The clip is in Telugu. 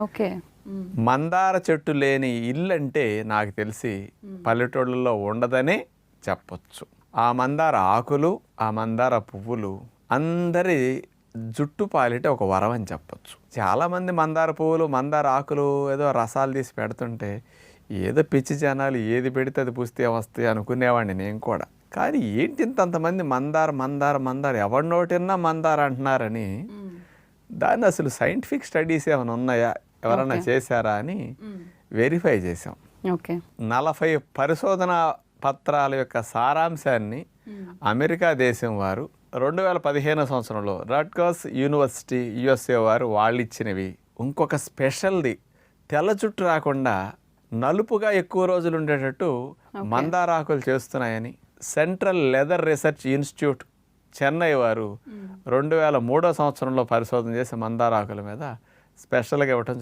ఓకే. మందార చెట్టు లేని ఇల్లు అంటే నాకు తెలిసి పల్లెటూళ్ళలో ఉండదనే చెప్పొచ్చు. ఆ మందార ఆకులు, ఆ మందార పువ్వులు అందరి జుట్టు పాలిట ఒక వరం అని చెప్పొచ్చు. చాలామంది మందార పువ్వులు, మందార ఆకులు ఏదో రసాలు తీసి పెడుతుంటే ఏదో పిచ్చి జనాలు ఏది పెడితే అది పూస్తే వస్తాయి అనుకునేవాడిని నేను కూడా. కానీ ఏంటి ఇంతంతమంది మందార మందార మందార ఎవరి నోటిన్నా మందార అంటున్నారని దాన్ని అసలు సైంటిఫిక్ స్టడీస్ ఏమైనా ఉన్నాయా, ఎవరైనా చేశారా అని వెరిఫై చేసాం. ఓకే. 40 పరిశోధన పత్రాల యొక్క సారాంశాన్ని అమెరికా దేశం వారు 2015 సంవత్సరంలో రట్గర్స్ యూనివర్సిటీ యుఎస్ఏ వారు వాళ్ళు ఇచ్చినవి. ఇంకొక స్పెషల్ది తెల్ల జుట్టు రాకుండా నలుపుగా ఎక్కువ రోజులు ఉండేటట్టు మందారాకులు చేస్తున్నాయని central leather research institute Chennai వారు 2003 సంవత్సరంలో పరిశోధన చేసి మందారాకుల మీద స్పెషల్గా ఇవ్వటం జరిగింది.